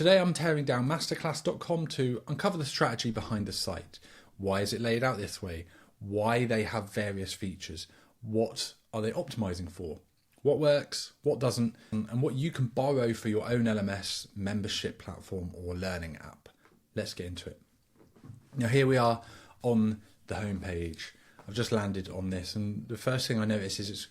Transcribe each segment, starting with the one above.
Today I'm tearing down Masterclass.com to uncover the strategy behind the site. Why is it laid out this way? Why they have various features? What are they optimizing for? What works, what doesn't, and what you can borrow for your own LMS, membership platform or learning app. Let's get into it. Now here we are on the homepage. I've just landed on this, and the first thing I notice is it's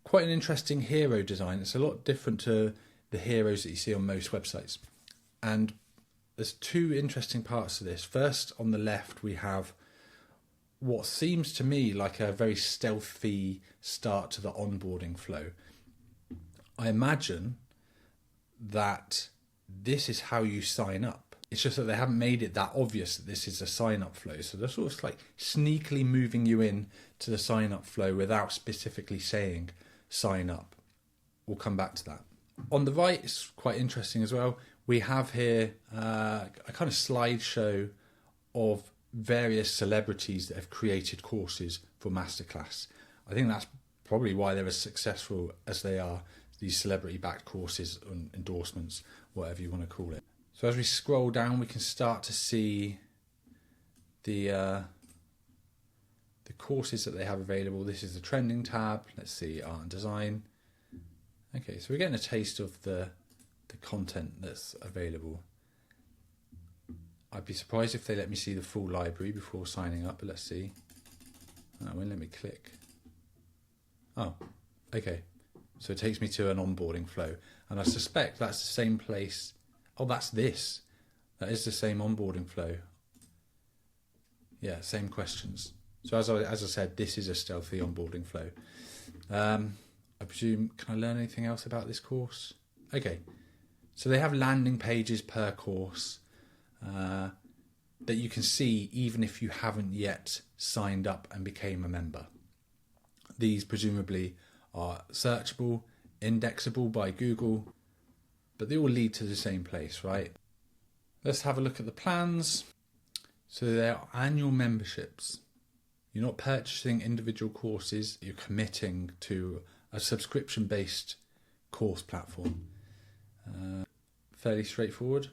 quite an interesting hero design. It's a lot different to the heroes that you see on most websites. And there's two interesting parts to this. First, on the left, we have what seems to me like a very stealthy start to the onboarding flow. I imagine that this is how you sign up. It's just that they haven't made it that obvious that this is a sign-up flow. So they're sort of like sneakily moving you in to the sign-up flow without specifically saying sign up. We'll come back to that. On the right, it's quite interesting as well. We have here a kind of slideshow of various celebrities that have created courses for Masterclass. I think that's probably why they're as successful as they are, these celebrity-backed courses and endorsements, whatever you want to call it. So as we scroll down, we can start to see the courses that they have available. This is the trending tab. Let's see, art and design. Okay, so we're getting a taste of the content that's available. I'd be surprised if they let me see the full library before signing up, but let's see. Oh, it won't let me click. Oh, okay. So it takes me to an onboarding flow, and I suspect that's the same place. Oh, that's this. That is the same onboarding flow. Yeah, same questions. So as I said, this is a stealthy onboarding flow. I presume, can I learn anything else about this course? Okay, so they have landing pages per course that you can see even if you haven't yet signed up and became a member. These presumably are searchable, indexable by Google, but they all lead to the same place, right? Let's have a look at the plans. So they're annual memberships. You're not purchasing individual courses, you're committing to a subscription-based course platform. Fairly straightforward.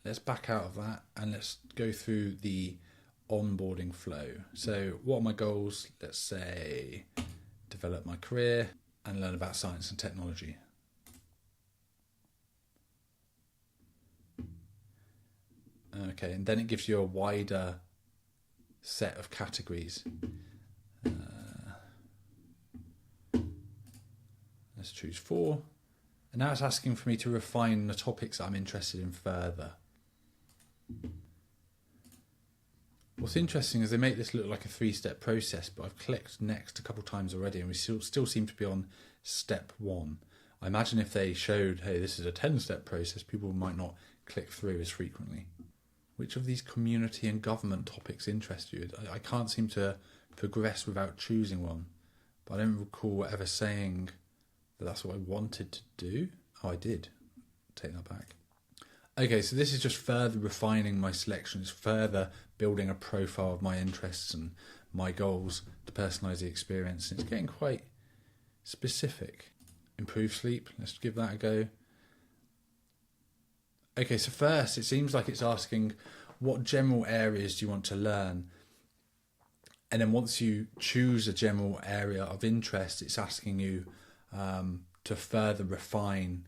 Let's back out of that and let's go through the onboarding flow. So what are my goals? Let's say develop my career and learn about science and technology. Okay, and then it gives you a wider set of categories. Let's choose 4. And now it's asking for me to refine the topics that I'm interested in further. What's interesting is they make this look like a 3-step process, but I've clicked next a couple of times already and we still seem to be on step 1. I imagine if they showed, hey, this is a 10-step process, people might not click through as frequently. Which of these community and government topics interest you? I can't seem to progress without choosing one, but I don't recall ever saying that that's what I wanted to do. Oh, I did. Take that back. Okay, so this is just further refining my selections, further building a profile of my interests and my goals to personalise the experience. And it's getting quite specific. Improve sleep, let's give that a go. Okay, so first it seems like it's asking what general areas do you want to learn? And then once you choose a general area of interest, it's asking you to further refine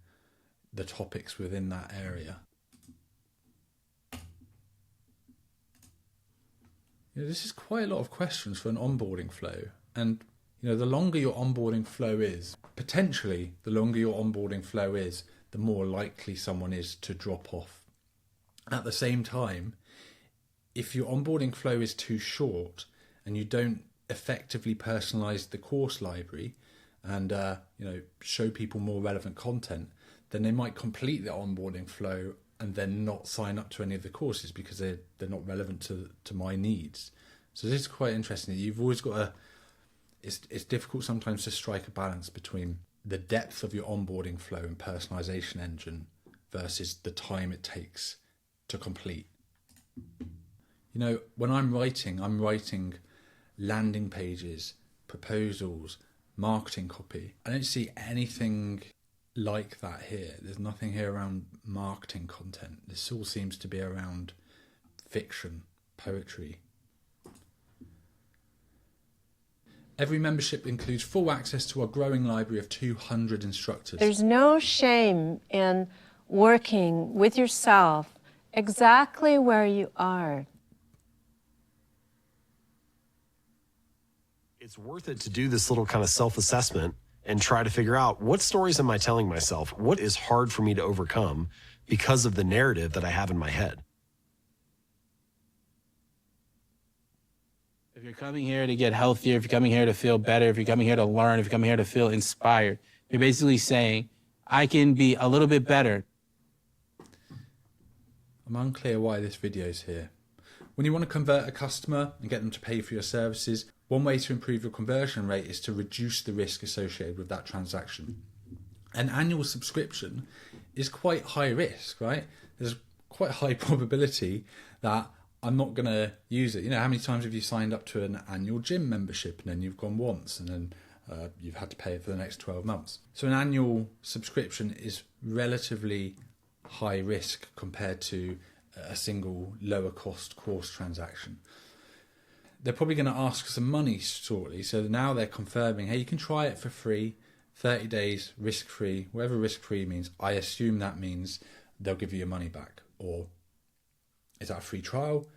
the topics within that area. This is quite a lot of questions for an onboarding flow. And the longer your onboarding flow is, potentially the longer your onboarding flow is, the more likely someone is to drop off. At the same time, if your onboarding flow is too short and you don't effectively personalize the course library and show people more relevant content, then they might complete the onboarding flow and then not sign up to any of the courses because they're not relevant to my needs. So this is quite interesting. You've always got it's difficult sometimes to strike a balance between the depth of your onboarding flow and personalization engine versus the time it takes to complete. When I'm writing landing pages, proposals, marketing copy. I don't see anything like that here. There's nothing here around marketing content. This all seems to be around fiction, poetry. Every membership includes full access to our growing library of 200 instructors. There's no shame in working with yourself exactly where you are. It's worth it to do this little kind of self-assessment and try to figure out, what stories am I telling myself? What is hard for me to overcome because of the narrative that I have in my head? If you're coming here to get healthier, if you're coming here to feel better, if you're coming here to learn, if you're coming here to feel inspired, you're basically saying, I can be a little bit better. I'm unclear why this video's here. When you want to convert a customer and get them to pay for your services, one way to improve your conversion rate is to reduce the risk associated with that transaction. An annual subscription is quite high risk, right? There's quite a high probability that I'm not going to use it. You know, how many times have you signed up to an annual gym membership and then you've gone once and then you've had to pay it for the next 12 months? So an annual subscription is relatively high risk compared to a single lower cost course transaction. They're probably going to ask for some money shortly. So now they're confirming, hey, you can try it for free, 30 days, risk-free. Whatever risk-free means, I assume that means they'll give you your money back. Or is that a free trial?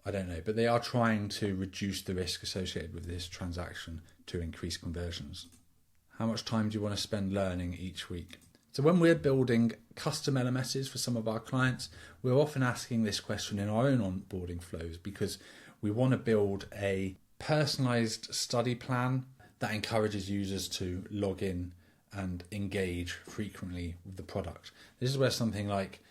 I don't know. But they are trying to reduce the risk associated with this transaction to increase conversions. How much time do you want to spend learning each week? So when we're building custom LMSs for some of our clients, we're often asking this question in our own onboarding flows, because we want to build a personalized study plan that encourages users to log in and engage frequently with the product. This is where something like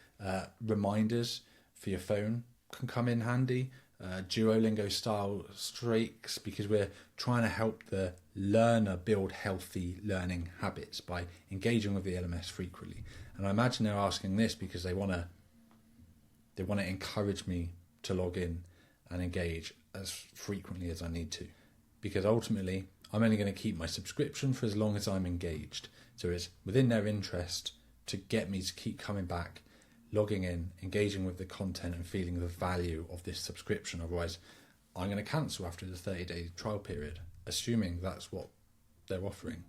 reminders for your phone can come in handy, Duolingo style streaks, because we're trying to help the learner build healthy learning habits by engaging with the LMS frequently. And I imagine they're asking this because they want to encourage me to log in and engage as frequently as I need to, because ultimately I'm only going to keep my subscription for as long as I'm engaged. So it's within their interest to get me to keep coming back, logging in, engaging with the content and feeling the value of this subscription. Otherwise, I'm going to cancel after the 30-day trial period, assuming that's what they're offering.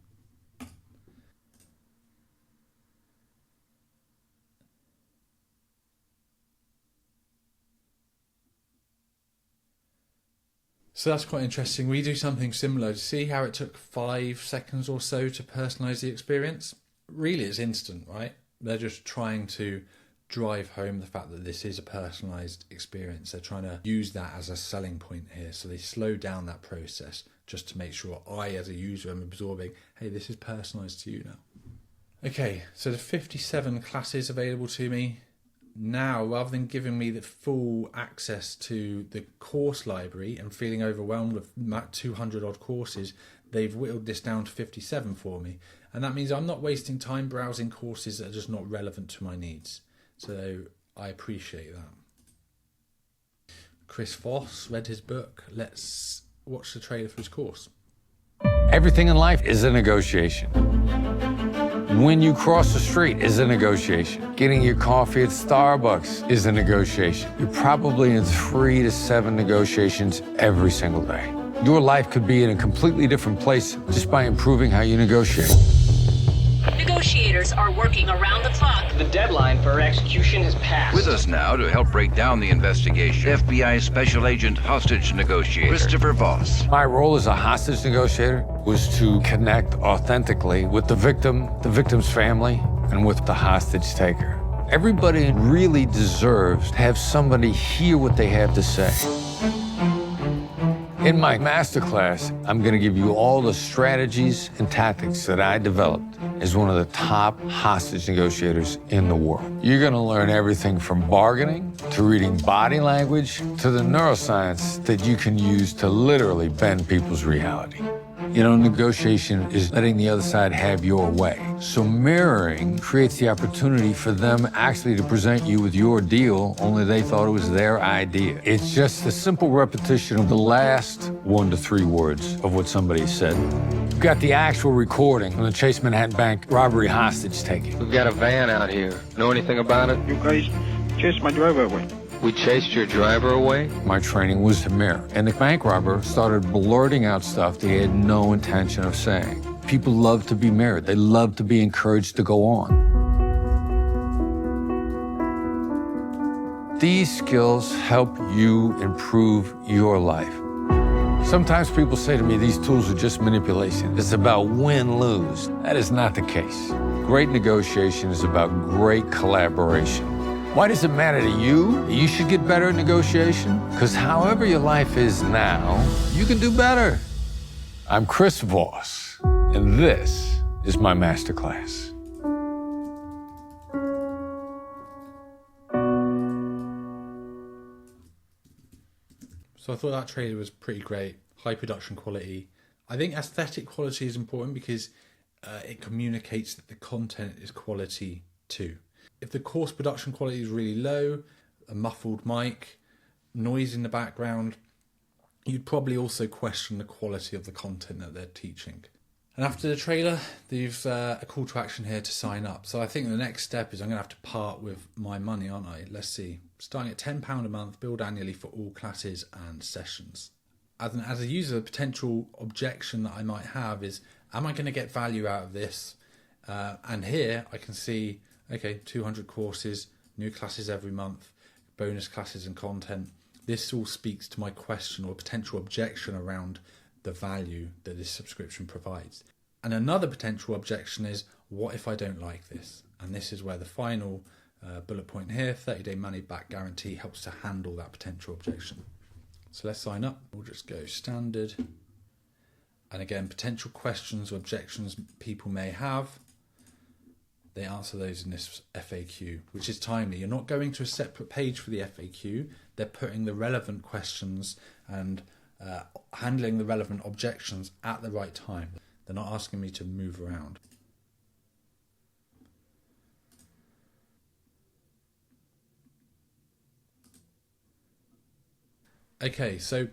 So that's quite interesting. We do something similar. See how it took 5 seconds or so to personalize the experience? Really, it's instant, right? They're just trying to drive home the fact that this is a personalized experience. They're trying to use that as a selling point here. So they slow down that process just to make sure I, as a user, am absorbing, hey, this is personalized to you now. Okay, so the 57 classes available to me. Now, rather than giving me the full access to the course library and feeling overwhelmed with 200 odd courses, they've whittled this down to 57 for me. And that means I'm not wasting time browsing courses that are just not relevant to my needs. So I appreciate that. Chris Voss read his book. Let's watch the trailer for his course. Everything in life is a negotiation. When you cross the street is a negotiation. Getting your coffee at Starbucks is a negotiation. You're probably in 3 to 7 negotiations every single day. Your life could be in a completely different place just by improving how you negotiate. Negotiators are working around the clock. The deadline for execution has passed. With us now to help break down the investigation, FBI Special Agent Hostage Negotiator Christopher Voss. My role as a hostage negotiator was to connect authentically with the victim, the victim's family, and with the hostage taker. Everybody really deserves to have somebody hear what they have to say. In my masterclass, I'm going to give you all the strategies and tactics that I developed as one of the top hostage negotiators in the world. You're going to learn everything from bargaining to reading body language to the neuroscience that you can use to literally bend people's reality. Negotiation is letting the other side have your way. So mirroring creates the opportunity for them actually to present you with your deal, only they thought it was their idea. It's just a simple repetition of the last 1 to 3 words of what somebody said. We've got the actual recording from the Chase Manhattan Bank robbery hostage taking. We've got a van out here. Know anything about it? You guys chased my driver away. We chased your driver away? My training was to mirror, and the bank robber started blurting out stuff that he had no intention of saying. People love to be mirrored. They love to be encouraged to go on. These skills help you improve your life. Sometimes people say to me, these tools are just manipulation. It's about win-lose. That is not the case. Great negotiation is about great collaboration. Why does it matter to you? You should get better at negotiation? Because however your life is now, you can do better. I'm Chris Voss, and this is my Masterclass. So I thought that trailer was pretty great. High production quality. I think aesthetic quality is important because it communicates that the content is quality too. If the course production quality is really low, a muffled mic, noise in the background, you'd probably also question the quality of the content that they're teaching. And after the trailer, there's a call to action here to sign up. So I think the next step is I'm going to have to part with my money, aren't I? Let's see. Starting at £10 a month, billed annually for all classes and sessions. As a user, the potential objection that I might have is, am I going to get value out of this? And here I can see, okay, 200 courses, new classes every month, bonus classes and content. This all speaks to my question or potential objection around the value that this subscription provides. And another potential objection is, what if I don't like this? And this is where the final bullet point here, 30-day money back guarantee, helps to handle that potential objection. So let's sign up. We'll just go standard. And again, potential questions or objections people may have, they answer those in this FAQ, which is timely. You're not going to a separate page for the FAQ. They're putting the relevant questions and handling the relevant objections at the right time. They're not asking me to move around. Okay, so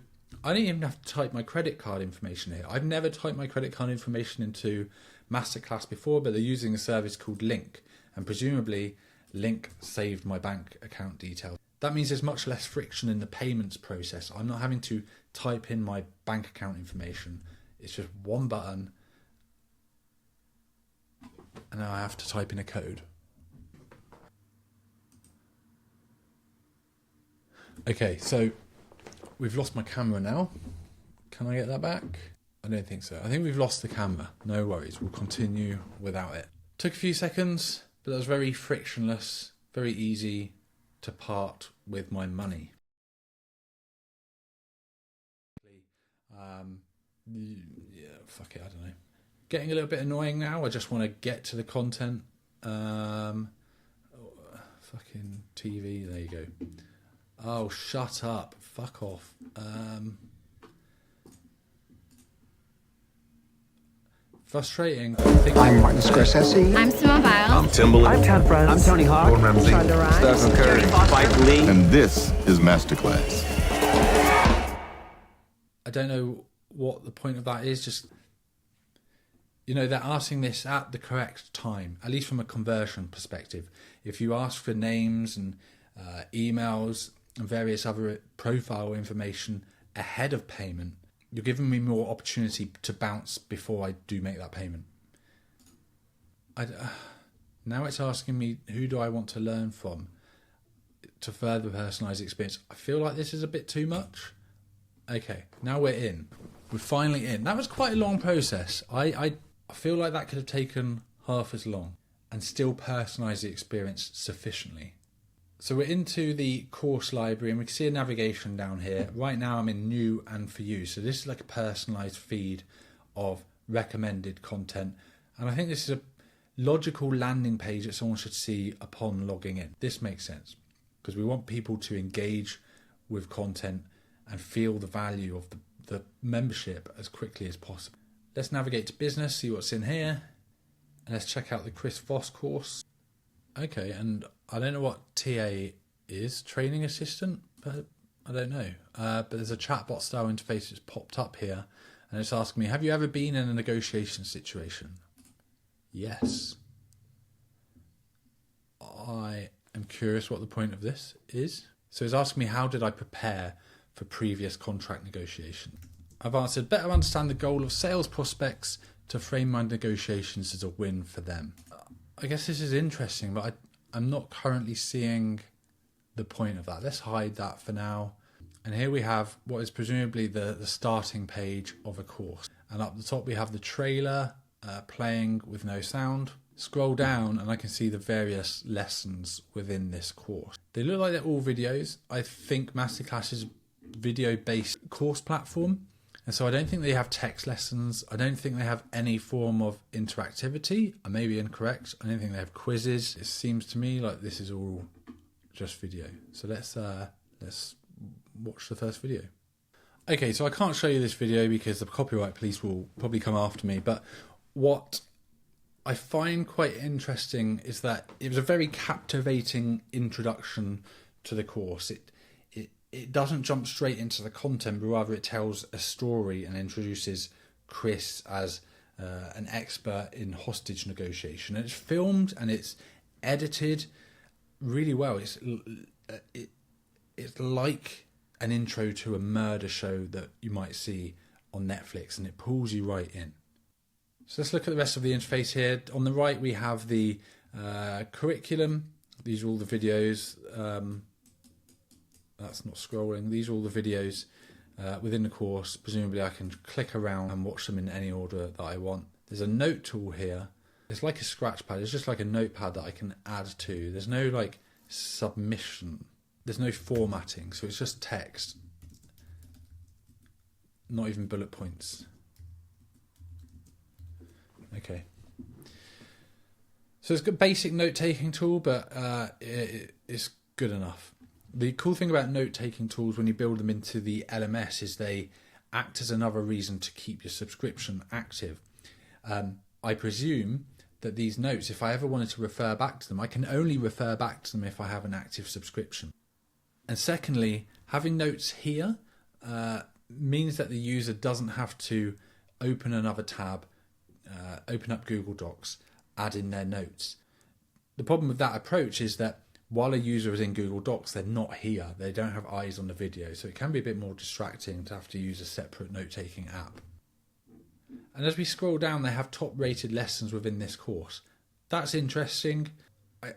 I don't even have to type my credit card information here. I've never typed my credit card information into Masterclass before, but they're using a service called Link, and presumably Link saved my bank account details. That means there's much less friction in the payments process. I'm not having to type in my bank account information. It's just one button, and now I have to type in a code. Okay, so we've lost my camera now. Can I get that back? I don't think so. I think we've lost the camera. No worries, we'll continue without it. Took a few seconds, but that was very frictionless, very easy to part with my money. Yeah, fuck it, I don't know. Getting a little bit annoying now. I just want to get to the content. Fucking TV, there you go. Oh, shut up. Fuck off. Frustrating. I'm Martin Scorsese. I'm Simone Biles. I'm Timbaland. I'm Ted Friends. I'm Tony Hawk. Gordon Ramsay. Stephen Curry. Spike Lee. And this is Masterclass. I don't know what the point of that is. Just, you know, they're asking this at the correct time, at least from a conversion perspective. If you ask for names and emails and various other profile information ahead of payment, you're giving me more opportunity to bounce before I do make that payment. Now it's asking me, who do I want to learn from to further personalise the experience? I feel like this is a bit too much. Okay, now we're in. We're finally in. That was quite a long process. I feel like that could have taken half as long and still personalise the experience sufficiently. So we're into the course library and we can see a navigation down here. Right now I'm in new and for you. So this is like a personalised feed of recommended content. And I think this is a logical landing page that someone should see upon logging in. This makes sense because we want people to engage with content and feel the value of the membership as quickly as possible. Let's navigate to business, see what's in here. And let's check out the Chris Voss course. Okay, and I don't know what TA is, training assistant, but I don't know. But there's a chatbot style interface that's popped up here, and it's asking me, have you ever been in a negotiation situation? Yes. I am curious what the point of this is. So it's asking me, how did I prepare for previous contract negotiation? I've answered, better understand the goal of sales prospects to frame my negotiations as a win for them. I guess this is interesting, but I'm not currently seeing the point of that. Let's hide that for now. And here we have what is presumably the starting page of a course. And up the top we have the trailer playing with no sound. Scroll down and I can see the various lessons within this course. They look like they're all videos. I think Masterclass is a video-based course platform. And so I don't think they have text lessons. I don't think they have any form of interactivity. I may be incorrect. I don't think they have quizzes. It seems to me like this is all just video. So let's watch the first video. Okay, so I can't show you this video because the copyright police will probably come after me. But what I find quite interesting is that it was a very captivating introduction to the course. It doesn't jump straight into the content, but rather it tells a story and introduces Chris as an expert in hostage negotiation. And it's filmed and it's edited really well. It's like an intro to a murder show that you might see on Netflix, and it pulls you right in. So let's look at the rest of the interface here. On the right, we have the curriculum. These are all the videos. That's not scrolling. These are all the videos within the course. Presumably I can click around and watch them in any order that I want. There's a note tool here. It's like a scratch pad. It's just like a notepad that I can add to. There's no like submission. There's no formatting. So it's just text. Not even bullet points. Okay. So it's a basic note-taking tool, but it's good enough. The cool thing about note-taking tools when you build them into the LMS is they act as another reason to keep your subscription active. I presume that these notes, if I ever wanted to refer back to them, I can only refer back to them if I have an active subscription. And secondly, having notes here means that the user doesn't have to open another tab, open up Google Docs, add in their notes. The problem with that approach is that while a user is in Google Docs, they're not here. They don't have eyes on the video, so it can be a bit more distracting to have to use a separate note-taking app. And as we scroll down, they have top-rated lessons within this course. That's interesting.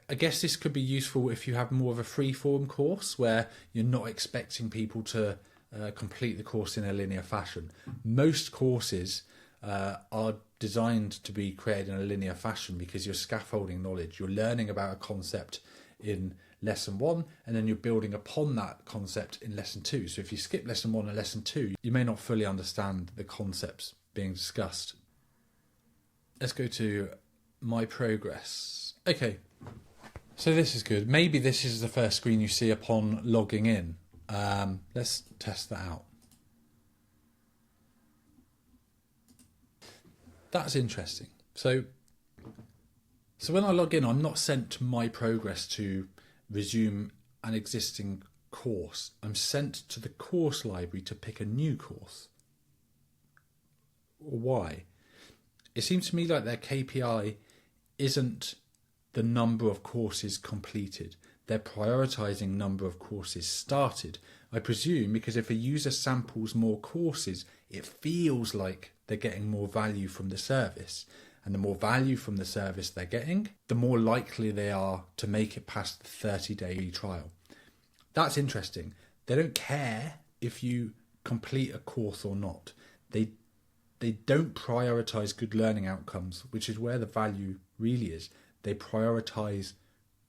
I guess this could be useful if you have more of a free-form course where you're not expecting people to complete the course in a linear fashion. Most courses are designed to be created in a linear fashion because you're scaffolding knowledge. You're learning about a concept in lesson 1 and then you're building upon that concept in lesson 2. So if you skip lesson 1 and lesson 2, you may not fully understand the concepts being discussed. Let's go to my progress. Okay, so this is good. Maybe this is the first screen you see upon logging in. Let's test that out. That's interesting. So when I log in, I'm not sent to my progress to resume an existing course. I'm sent to the course library to pick a new course. Why? It seems to me like their KPI isn't the number of courses completed. They're prioritizing number of courses started. I presume because if a user samples more courses, it feels like they're getting more value from the service. And the more value from the service they're getting, the more likely they are to make it past the 30-day trial. That's interesting. They don't care if you complete a course or not. They don't prioritize good learning outcomes, which is where the value really is. They prioritize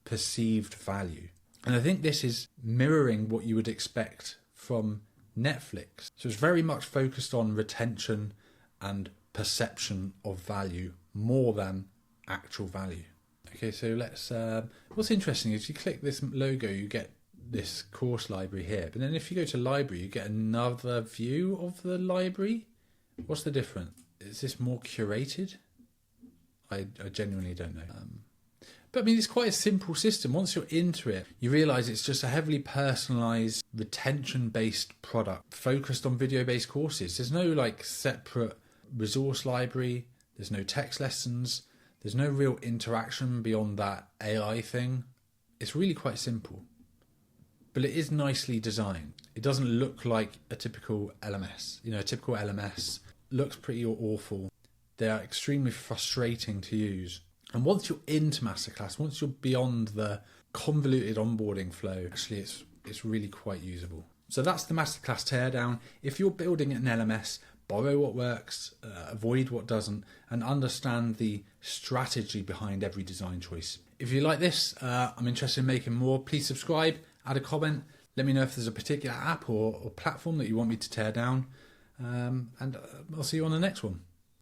perceived value. And I think this is mirroring what you would expect from Netflix. So it's very much focused on retention and perception of value more than actual value. Okay, so let's... what's interesting is you click this logo, you get this course library here. But then if you go to library, you get another view of the library. What's the difference? is this more curated? I genuinely don't know. But I mean, it's quite a simple system. Once you're into it, you realise it's just a heavily personalised, retention-based product focused on video-based courses. There's no like separate resource library. There's no text lessons. There's no real interaction beyond that AI thing. It's really quite simple. But it is nicely designed. It doesn't look like a typical LMS. You know, a typical LMS looks pretty awful. They are extremely frustrating to use. And once you're into Masterclass, once you're beyond the convoluted onboarding flow, actually it's really quite usable. So that's the Masterclass teardown. If you're building an LMS, borrow what works, avoid what doesn't, and understand the strategy behind every design choice. If you like this, I'm interested in making more. Please subscribe, add a comment. Let me know if there's a particular app or platform that you want me to tear down. And I'll see you on the next one.